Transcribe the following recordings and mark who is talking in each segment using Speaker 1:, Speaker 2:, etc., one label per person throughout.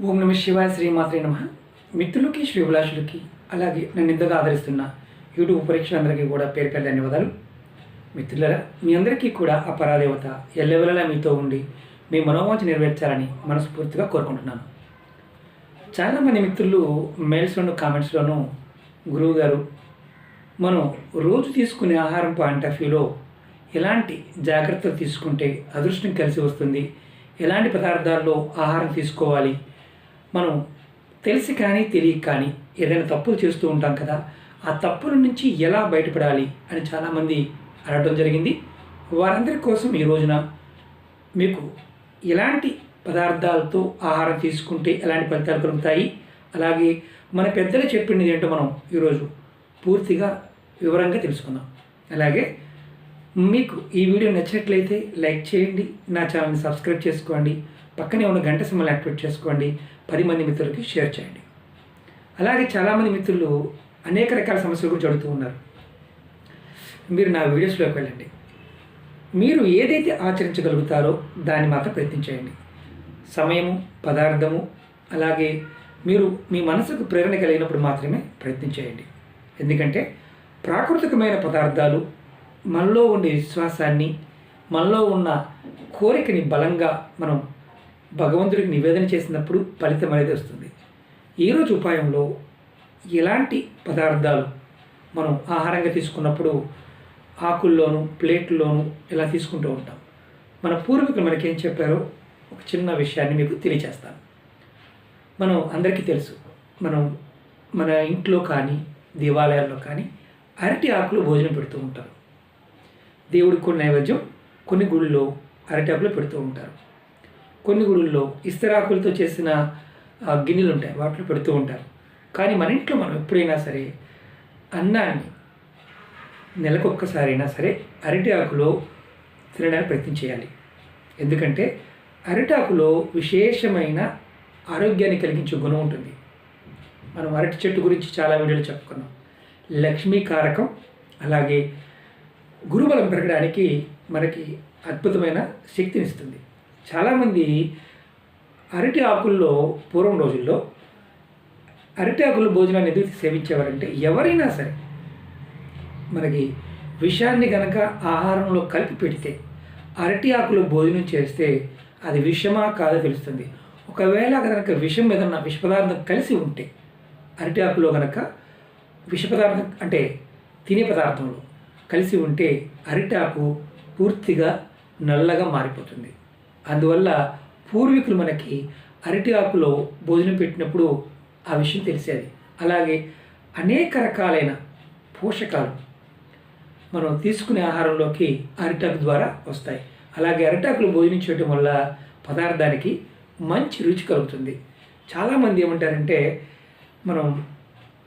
Speaker 1: ఓం నమ శివాయ శ్రీమాత్రే నమ. మిత్రులకి శ్రీభిలాషులకి అలాగే నన్ను ఇంతగా ఆదరిస్తున్న యూట్యూబ్ పరీక్షలందరికీ కూడా పేరు పేరు ధన్యవాదాలు. మిత్రులరా, మీ అందరికీ కూడా ఆ పరాదేవత ఎల్లవెల్లలా మీతో ఉండి మీ మనోవాంఛ నెరవేర్చాలని మనస్ఫూర్తిగా కోరుకుంటున్నాను. చాలామంది మిత్రులు మెయిల్స్లోను కామెంట్స్లోనూ గురువు గారు, మనం రోజు తీసుకునే ఆహారం పాయింట్ ఆఫ్ వ్యూలో ఎలాంటి జాగ్రత్తలు తీసుకుంటే అదృష్టం కలిసి వస్తుంది, ఎలాంటి పదార్థాల్లో ఆహారం తీసుకోవాలి, మనం తెలిసి కానీ తెలియక కానీ ఏదైనా తప్పులు చేస్తూ ఉంటాం కదా, ఆ తప్పుల నుంచి ఎలా బయటపడాలి అని చాలామంది అడగడం జరిగింది. వారందరి కోసం ఈ రోజున మీకు ఎలాంటి పదార్థాలతో ఆహారం తీసుకుంటే ఎలాంటి ఫలితాలు కలుగుతాయి, అలాగే మన పెద్దలు చెప్పింది ఏంటో మనం ఈరోజు పూర్తిగా వివరంగా తెలుసుకుందాం. అలాగే మీకు ఈ వీడియో నచ్చినట్లయితే లైక్ చేయండి, నా ఛానల్ని సబ్స్క్రైబ్ చేసుకోండి, పక్కనే ఉన్న గంట సింబల్ యాక్టివేట్ చేసుకోండి, 10 మంది మిత్రులకి షేర్ చేయండి. అలాగే చాలామంది మిత్రులు అనేక రకాల సమస్యలు గురించి అడుగుతూ ఉన్నారు. మీరు నా వీడియోస్లోకి వెళ్ళండి, మీరు ఏదైతే ఆచరించగలుగుతారో దాన్ని మాత్రం ప్రయత్నించేయండి. సమయము, పదార్థము, అలాగే మీరు మీ మనసుకు ప్రేరణ కలిగినప్పుడు మాత్రమే ప్రయత్నించేయండి. ఎందుకంటే ప్రాకృతికమైన పదార్థాలు మనలో ఉండే విశ్వాసాన్ని, మనలో ఉన్న కోరికని బలంగా మనం భగవంతుడికి నివేదన చేసినప్పుడు ఫలితం అనేది వస్తుంది. ఈరోజు ఉపాయంలో ఎలాంటి పదార్థాలు మనం ఆహారంగా తీసుకున్నప్పుడు ఆకుల్లోనూ ప్లేట్లోనూ ఇలా తీసుకుంటూ ఉంటాం. మన పూర్వీకులు మనకేం చెప్పారో ఒక చిన్న విషయాన్ని మీకు తెలియచేస్తాను. మనం అందరికీ తెలుసు, మన ఇంట్లో కానీ దేవాలయాల్లో కానీ అరటి ఆకులు భోజనం పెడుతూ ఉంటారు. దేవుడికి కొన్ని నైవేద్యం కొన్ని గుళ్ళలో అరటి ఆకులు పెడుతూ ఉంటారు. కొన్ని గుళ్ళల్లో ఇస్తరాకులతో చేసిన గిన్నెలు ఉంటాయి, వాటిలో పెడుతూ ఉంటారు. కానీ మన ఇంట్లో మనం ఎప్పుడైనా సరే అన్నాన్ని నెలకొక్కసారైనా సరే అరటి ఆకులో తినడానికి ప్రయత్నం చేయాలి. ఎందుకంటే అరటి ఆకులో విశేషమైన ఆరోగ్యాన్ని కలిగించే గుణం ఉంటుంది. మనం అరటి చెట్టు గురించి చాలా వీడియోలు చెప్పుకున్నాం. లక్ష్మీకారకం, అలాగే గురుబలం పెరగడానికి మనకి అద్భుతమైన శక్తినిస్తుంది. చాలామంది అరటి ఆకుల్లో పూర్వం రోజుల్లో అరటి ఆకుల్లో భోజనాన్ని ఎందుకు సేవించేవారంటే, ఎవరైనా సరే మనకి విషాన్ని కనుక ఆహారంలో కలిపి పెడితే అరటి ఆకులో భోజనం చేస్తే అది విషమా కాదో తెలుస్తుంది. ఒకవేళ కనుక విషం ఏదన్నా విష పదార్థం కలిసి ఉంటే అరటి ఆకులో కనుక విష పదార్థం అంటే తినే పదార్థంలో కలిసి ఉంటే అరిటాకు పూర్తిగా నల్లగా మారిపోతుంది. అందువల్ల పూర్వీకులు మనకి అరటి ఆకులో భోజనం పెట్టినప్పుడు ఆ విషయం తెలిసేది. అలాగే అనేక రకాలైన పోషకాలు మనం తీసుకునే ఆహారంలోకి అరిటాకు ద్వారా వస్తాయి. అలాగే అరిటాకులో భోజనం చేయడం వల్ల పదార్థానికి మంచి రుచి కలుగుతుంది. చాలామంది ఏమంటారంటే, మనం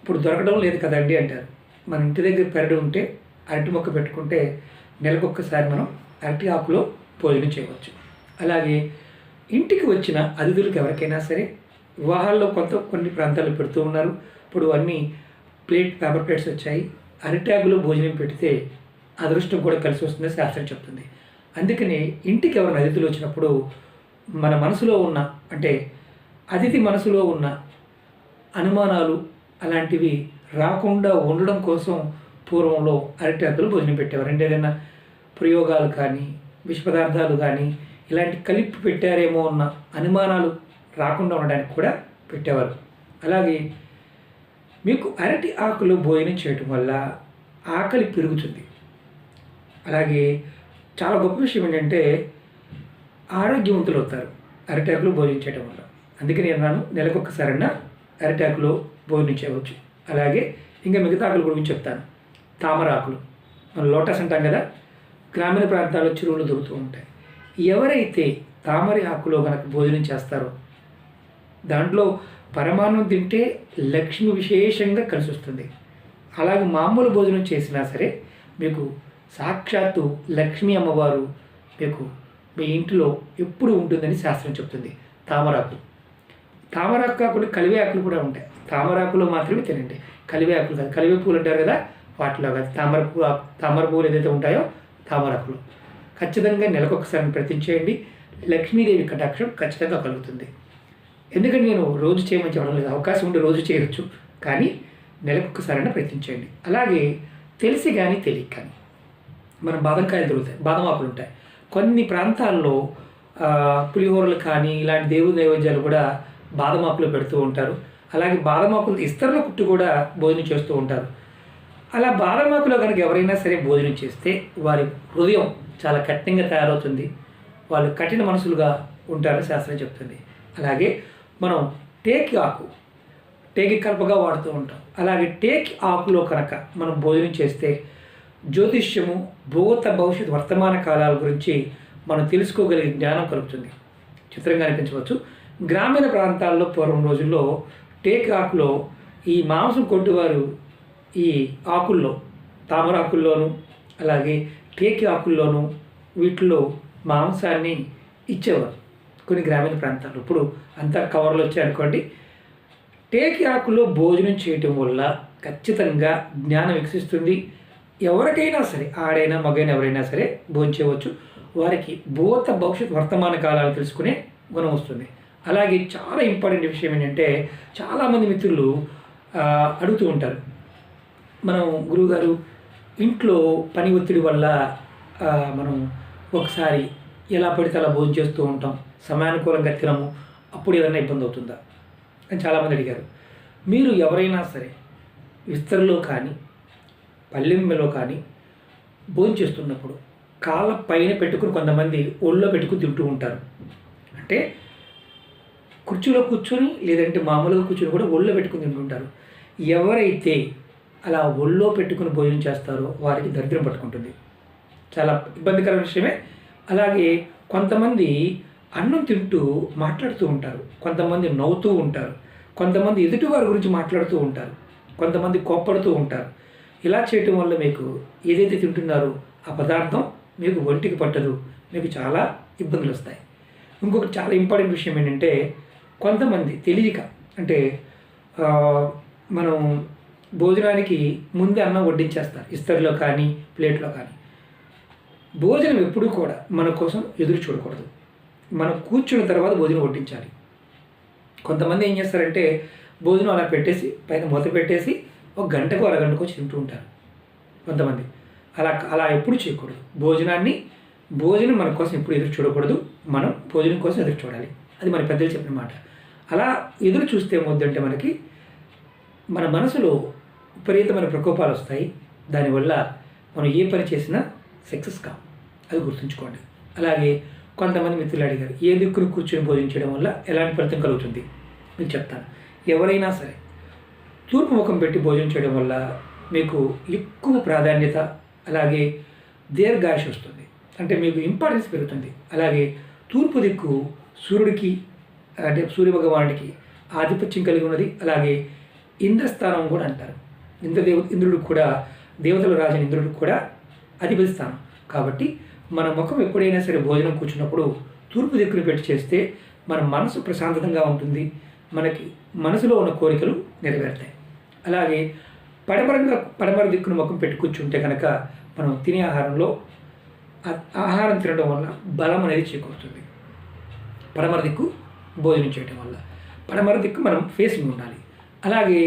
Speaker 1: ఇప్పుడు దొరకడం లేదు కదండి అంటారు. మన ఇంటి దగ్గర పెరడు ఉంటే అరటి మొక్క పెట్టుకుంటే నెలకొక్కసారి మనం అరటి ఆకులో భోజనం చేయవచ్చు. అలాగే ఇంటికి వచ్చిన అతిథులకు ఎవరికైనా సరే వివాహాల్లో కొన్ని ప్రాంతాల్లో పెడుతూ ఉన్నారు. ఇప్పుడు అన్ని పేపర్ ప్లేట్స్ వచ్చాయి. అరటి ఆకులో భోజనం పెడితే అదృష్టం కూడా కలిసి వస్తుందని శాస్త్రం చెప్తుంది. అందుకని ఇంటికి ఎవరైనా అతిథులు వచ్చినప్పుడు మన మనసులో ఉన్న అంటే అతిథి మనసులో ఉన్న అనుమానాలు అలాంటివి రాకుండా ఉండడం కోసం పూర్వంలో అరటి ఆకులు భోజనం పెట్టేవారు. అంటే ఏదైనా ప్రయోగాలు కానీ విష పదార్థాలు కానీ ఇలాంటి కలిపి పెట్టారేమో అన్న అనుమానాలు రాకుండా ఉండడానికి కూడా పెట్టేవారు. అలాగే మీకు అరటి ఆకులు భోజనం చేయటం వల్ల ఆకలి పెరుగుతుంది. అలాగే చాలా గొప్ప విషయం ఏంటంటే ఆరోగ్యవంతులు అవుతారు అరటి ఆకులు భోజనం చేయడం వల్ల. అందుకని నేను నెలకొక్కసారైనా అరటి ఆకులో భోజనం చేయవచ్చు. అలాగే ఇంకా మిగతా ఆకుల గురించి చెప్తాను. తామరాకులు, మనం లోటస్ అంటాం కదా, గ్రామీణ ప్రాంతాల్లో చెరువులు దొరుకుతూ ఉంటాయి. ఎవరైతే తామర ఆకులో కనుక భోజనం చేస్తారో దాంట్లో పరమాన్నం తింటే లక్ష్మి విశేషంగా కలిసి వస్తుంది. అలాగే మామూలు భోజనం చేసినా సరే మీకు సాక్షాత్తు లక్ష్మీ అమ్మవారు మీకు మీ ఇంట్లో ఎప్పుడు ఉంటుందని శాస్త్రం చెప్తుంది. తామరాకు కాకుండా కలివే ఆకులు కూడా ఉంటాయి. తామరాకులో మాత్రమే తినండి, కలివే ఆకులు కాదు. కలివే పూలు అంటారు కదా, వాటిలో కాదు. తామర పువ్వులు ఏదైతే ఉంటాయో తామరాకులు ఖచ్చితంగా నెలకొకసారి ప్రయత్నించేయండి. లక్ష్మీదేవి కటాక్షం ఖచ్చితంగా కలుగుతుంది. ఎందుకంటే నేను రోజు చేయమని చెప్పడం లేదు, అవకాశం ఉంటే రోజు చేయవచ్చు, కానీ నెలకొకసారైనా ప్రయత్నించండి. అలాగే తెలిసి కానీ తెలియక కానీ మన బాదంకాయలు దొరుకుతాయి, బాదం ఆకులు ఉంటాయి. కొన్ని ప్రాంతాల్లో పులిహోరలు కానీ ఇలాంటి దేవుడి నైవేద్యాలు కూడా బాదం ఆకులు పెడుతూ ఉంటారు. అలాగే బాదం ఆకులు ఇస్తరుల కుట్టు కూడా భోజనం చేస్తూ ఉంటారు. అలా బాదం ఆకులో కనుక ఎవరైనా సరే భోజనం చేస్తే వారి హృదయం చాలా కఠినంగా తయారవుతుంది, వాళ్ళు కఠిన మనసులుగా ఉంటారని శాస్త్రం చెప్తుంది. అలాగే మనం టేకి ఆకు, టేకి కలపగా వాడుతూ ఉంటాం. అలాగే టేకి ఆకులో కనుక మనం భోజనం చేస్తే జ్యోతిష్యము, భూత భవిష్యత్ వర్తమాన కాలాల గురించి మనం తెలుసుకోగలిగే జ్ఞానం కలుగుతుంది. చిత్రంగా అనిపించవచ్చు. గ్రామీణ ప్రాంతాల్లో పూర్వం రోజుల్లో టేకి ఆకులో ఈ మాంసం కొట్టువారు ఈ ఆకుల్లో, తామరాకుల్లోనూ అలాగే టేకి ఆకుల్లోనూ వీటిలో మాంసాన్ని ఇచ్చేవారు కొన్ని గ్రామీణ ప్రాంతాల్లో. ఇప్పుడు అంతా కవర్లు వచ్చాయి అనుకోండి. టేకి ఆకుల్లో భోజనం చేయటం వల్ల ఖచ్చితంగా జ్ఞానం వికసిస్తుంది. ఎవరికైనా సరే, ఆడైనా మగైనా ఎవరైనా సరే భోజనం చేయవచ్చు. వారికి భూత భవిష్యత్ వర్తమాన కాలాలు తెలుసుకునే గుణం వస్తుంది. అలాగే చాలా ఇంపార్టెంట్ విషయం ఏంటంటే, చాలామంది మిత్రులు అడుగుతూ ఉంటారు, మనం గురువుగారు ఇంట్లో పని ఒత్తిడి వల్ల మనం ఒకసారి ఎలా పడితే అలా భోజనం చేస్తూ ఉంటాం, సమయానుకూలంగా తినము, అప్పుడు ఏదైనా ఇబ్బంది అవుతుందా అని చాలామంది అడిగారు. మీరు ఎవరైనా సరే విస్తరలో కానీ పల్లెమ్మలో కానీ భోజనం చేస్తున్నప్పుడు కాళ్ళ పైన పెట్టుకుని కొంతమంది ఒళ్ళో పెట్టుకుని తింటూ ఉంటారు. అంటే కుర్చీలో కూర్చొని లేదంటే మామూలుగా కూర్చొని కూడా ఒళ్ళో పెట్టుకుని తింటుంటారు. ఎవరైతే అలా ఒళ్ళో పెట్టుకుని భోజనం చేస్తారో వారికి దరిద్రం పట్టుకుంటుంది. చాలా ఇబ్బందికరమైన విషయమే. అలాగే కొంతమంది అన్నం తింటూ మాట్లాడుతూ ఉంటారు, కొంతమంది నవ్వుతూ ఉంటారు, కొంతమంది ఎదుటి వారి గురించి మాట్లాడుతూ ఉంటారు, కొంతమంది కోప్పడుతూ ఉంటారు. ఇలా చేయటం వల్ల మీకు ఏదైతే తింటున్నారో ఆ పదార్థం మీకు ఒంటికి పట్టదు, మీకు చాలా ఇబ్బందులు వస్తాయి. ఇంకొకటి చాలా ఇంపార్టెంట్ విషయం ఏంటంటే, కొంతమంది తెలియక, అంటే మనం భోజనానికి ముందే అన్నం వడ్డించేస్తారు, ఇస్తరిలో కానీ ప్లేట్లో కానీ. భోజనం ఎప్పుడూ కూడా మన కోసం ఎదురు చూడకూడదు, మనం కూర్చున్న తర్వాత భోజనం వడ్డించాలి. కొంతమంది ఏం చేస్తారంటే భోజనం అలా పెట్టేసి పైన మూత పెట్టేసి ఒక గంటకు అరగంటకు వచ్చి తింటూ ఉంటారు కొంతమంది. అలా ఎప్పుడు చేయకూడదు. భోజనం మన కోసం ఎప్పుడు ఎదురు చూడకూడదు, మనం భోజనం కోసం ఎదురు చూడాలి. అది మన పెద్దలు చెప్పిన మాట. అలా ఎదురు చూస్తే ఏమవుద్దంటే మనకి మన మనసులో విపరీతమైన ప్రకోపాలు వస్తాయి. దానివల్ల మనం ఏ పని చేసినా సక్సెస్ కావు, అది గుర్తుంచుకోండి. అలాగే కొంతమంది మిత్రులు అడిగారు, ఏ దిక్కును కూర్చొని భోజనం చేయడం వల్ల ఎలాంటి ఫలితం కలుగుతుంది మీకు చెప్తాను. ఎవరైనా సరే తూర్పు ముఖం పెట్టి భోజనం చేయడం వల్ల మీకు ఎక్కువ ప్రాధాన్యత, అలాగే దీర్ఘాయుష్ వస్తుంది, అంటే మీకు ఇంపార్టెన్స్ పెరుగుతుంది. అలాగే తూర్పు దిక్కు సూర్యుడికి, అంటే సూర్యభగవానుడికి ఆధిపత్యం కలిగి ఉన్నది. అలాగే ఇంద్రస్థానం కూడా అంటారు. ఇంద్రుడికి కూడా, దేవతల రాజైన ఇంద్రుడికి కూడా అధిపతి స్థానం. కాబట్టి మన ముఖం ఎప్పుడైనా సరే భోజనం కూర్చున్నప్పుడు తూర్పు దిక్కును పెట్టి చేస్తే మన మనసు ప్రశాంతంగా ఉంటుంది, మనకి మనసులో ఉన్న కోరికలు నెరవేరుతాయి. అలాగే పడమర దిక్కును ముఖం పెట్టి కూర్చుంటే కనుక మనం తినే ఆహారంలో ఆహారం తినడం వల్ల బలం అనేది చేకూరుతుంది. పడమర దిక్కు భోజనం చేయడం వల్ల, పడమర దిక్కు మనం ఫేసింగ్ ఉండాలి. అలాగే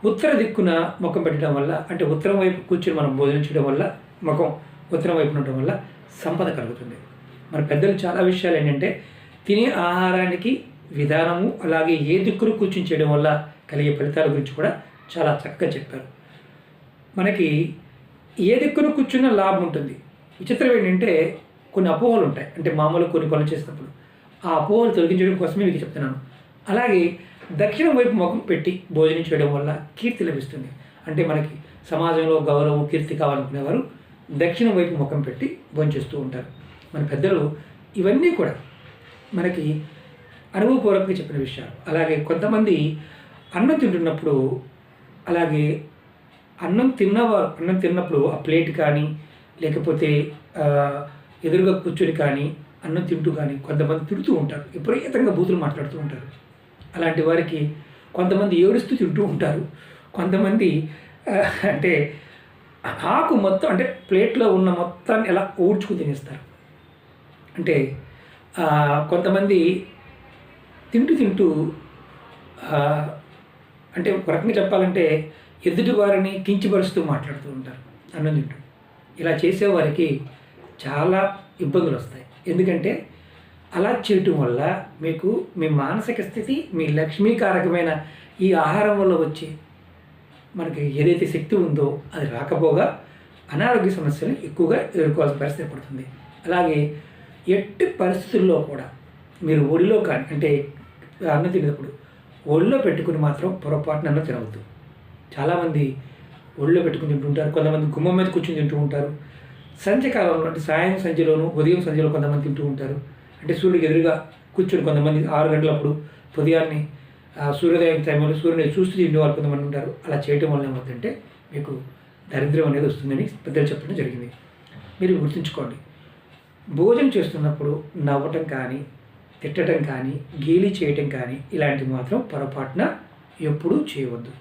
Speaker 1: ఉత్తర దిక్కున ముఖం పెట్టడం వల్ల, అంటే ఉత్తరం వైపు కూర్చొని మనం భోజనం చేయడం వల్ల, ముఖం ఉత్తరం వైపు ఉండటం వల్ల సంపద కలుగుతుంది. మన పెద్దలు చాలా విషయాలు ఏంటంటే తినే ఆహారానికి విధానము, అలాగే ఏ దిక్కును కూర్చొని చేయడం వల్ల కలిగే ఫలితాల గురించి కూడా చాలా చక్కగా చెప్పారు. మనకి ఏ దిక్కును కూర్చున్న లాభం ఉంటుంది. విచిత్రం ఏంటంటే కొన్ని అపోహలు ఉంటాయి, అంటే మామూలు కొన్ని పనులు చేసినప్పుడు ఆ అపోహలు తొలగించడం కోసమే మీకు చెప్తున్నాను. అలాగే దక్షిణం వైపు ముఖం పెట్టి భోజనం చేయడం వల్ల కీర్తి లభిస్తుంది. అంటే మనకి సమాజంలో గౌరవం, కీర్తి కావాలనుకునేవారు దక్షిణం వైపు ముఖం పెట్టి భోజనం చేస్తూ ఉంటారు. మన పెద్దలు ఇవన్నీ కూడా మనకి అనుభవపూర్వకంగా చెప్పిన విషయాలు. అలాగే కొంతమంది అన్నం తింటున్నప్పుడు, అలాగే అన్నం తిన్నప్పుడు ఆ ప్లేట్ కానీ లేకపోతే ఎదురుగా కూర్చొని కానీ అన్నం తింటూ కానీ కొంతమంది తిడుతూ ఉంటారు, విపరీతంగా బూతులు మాట్లాడుతూ ఉంటారు. అలాంటి వారికి కొంతమంది ఏడుస్తూ తింటూ ఉంటారు, కొంతమంది అంటే ఆకు మొత్తం, అంటే ప్లేట్లో ఉన్న మొత్తాన్ని ఎలా ఊడ్చుకు తినేస్తారు. అంటే కొంతమంది తింటూ తింటూ అంటే ఒక రకంగా చెప్పాలంటే ఎదుటి వారిని కించపరుస్తూ మాట్లాడుతూ ఉంటారు అన్నం తింటూ. ఇలా చేసేవారికి చాలా ఇబ్బందులు వస్తాయి. ఎందుకంటే అలా చేయటం వల్ల మీకు మీ మానసిక స్థితి, మీ లక్ష్మీకారకమైన ఈ ఆహారం వల్ల వచ్చే మనకి ఏదైతే శక్తి ఉందో అది రాకపోగా అనారోగ్య సమస్యలు ఎక్కువగా ఎదుర్కోవాల్సిన పరిస్థితి పడుతుంది. అలాగే ఎట్టి పరిస్థితుల్లో కూడా మీరు ఒడిలో కానీ అంటే అన్నం తినేటప్పుడు ఒడిలో పెట్టుకుని మాత్రం పొరపాటున అన్నం తినవద్దు. చాలామంది ఒడిలో పెట్టుకుని తింటుంటారు, కొంతమంది గుమ్మం మీద కూర్చొని తింటూ ఉంటారు. సంధ్యకాలంలో అంటే సాయం సంధ్యలోను ఉదయం సంధ్యలో కొంతమంది తింటూ ఉంటారు. అంటే సూర్యుడికి ఎదురుగా కూర్చొని కొంతమంది 6 గంటలప్పుడు ఉదయాన్నే సూర్యోదయం టైంలో సూర్యుని చూస్తూ తినే వాళ్ళు కొంతమంది ఉంటారు. అలా చేయటం వల్ల ఏమవుతుందంటే మీకు దరిద్రం అనేది వస్తుందని పెద్దలు చెప్పడం జరిగింది. మీరు గుర్తుంచుకోండి, భోజనం చేస్తున్నప్పుడు నవ్వటం కానీ, తిట్టడం కానీ, గేలి చేయటం కానీ ఇలాంటివి మాత్రం పొరపాటున ఎప్పుడూ చేయవద్దు.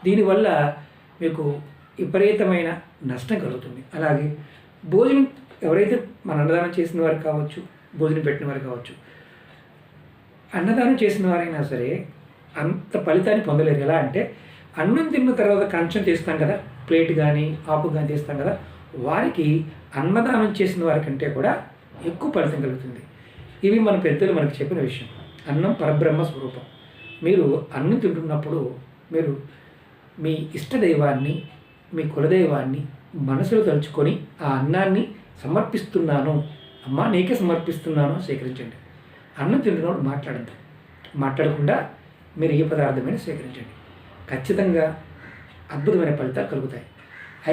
Speaker 1: దీనివల్ల మీకు విపరీతమైన నష్టం కలుగుతుంది. అలాగే భోజనం ఎవరైతే మన అన్నదానం చేసిన వారు కావచ్చు, భోజనం పెట్టిన వారు కావచ్చు, అన్నదానం చేసిన వారైనా సరే అంత ఫలితాన్ని పొందలేరు. ఎలా అంటే అన్నం తిన్న తర్వాత కంచం తీస్తాం కదా, ప్లేట్ కానీ ఆపు కానీ తీస్తాం కదా, వారికి అన్నదానం చేసిన వారికంటే కూడా ఎక్కువ ఫలితం కలుగుతుంది. ఇవి మన పెద్దలు మనకు చెప్పిన విషయం. అన్నం పరబ్రహ్మ స్వరూపం. మీరు అన్నం తింటున్నప్పుడు మీరు మీ ఇష్టదైవాన్ని, మీ కులదైవాన్ని మనసులో తలుచుకొని ఆ అన్నాన్ని సమర్పిస్తున్నాను, అమ్మ నీకే సమర్పిస్తున్నాను స్వీకరించండి. అన్నం తింటున్నప్పుడు మాట్లాడద్దు. మాట్లాడకుండా మీరు ఏ పదార్థమైనా స్వీకరించండి. ఖచ్చితంగా అద్భుతమైన ఫలితాలు కలుగుతాయి.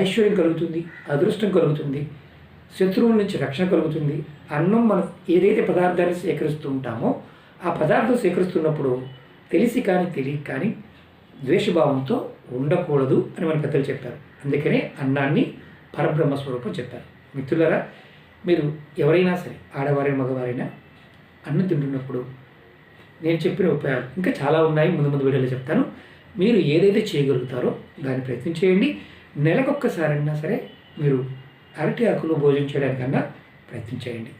Speaker 1: ఐశ్వర్యం కలుగుతుంది, అదృష్టం కలుగుతుంది, శత్రువుల నుంచి రక్షణ కలుగుతుంది. అన్నం మనం ఏదైతే పదార్థాన్ని స్వీకరిస్తూ ఉంటామో ఆ పదార్థం స్వీకరిస్తున్నప్పుడు తెలిసి కానీ తెలియక కానీ ద్వేషభావంతో ఉండకూడదు అని మన పెద్దలు చెప్పారు. అందుకనే అన్నాన్ని పరబ్రహ్మ స్వరూపం చెప్పారు. మిత్రులారా, మీరు ఎవరైనా సరే ఆడవారైనా మగవారైనా అన్నం తింటున్నప్పుడు నేను చెప్పిన ఉపాయాలు ఇంకా చాలా ఉన్నాయి, ముందు ముందు వీడియోలో చెప్తాను. మీరు ఏదైతే చేయగలుగుతారో దాన్ని ప్రయత్నం చేయండి. నెలకొక్కసారైనా సరే మీరు అరటి ఆకులు భోజనం చేయడానికన్నా ప్రయత్నం చేయండి.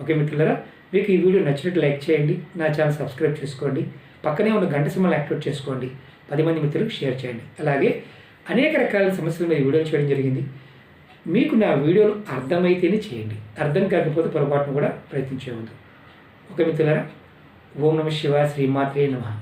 Speaker 1: ఓకే మిత్రులారా, మీకు ఈ వీడియో నచ్చినట్టు లైక్ చేయండి, నా ఛానల్ సబ్స్క్రైబ్ చేసుకోండి, పక్కనే ఉన్న గంట సింబల్ యాక్టివేట్ చేసుకోండి, 10 మంది మిత్రులకు షేర్ చేయండి. అలాగే అనేక రకాల సమస్యల మీద వీడియోలు చేయడం జరిగింది. మీకు నా వీడియోలు అర్థమైతేనే చేయండి, అర్థం కాకపోతే పొరపాటును కూడా ప్రయత్నించేవద్దు. ఓకే మిత్రులారా, ఓం నమః శివాయ, శ్రీమాత్రే నమః.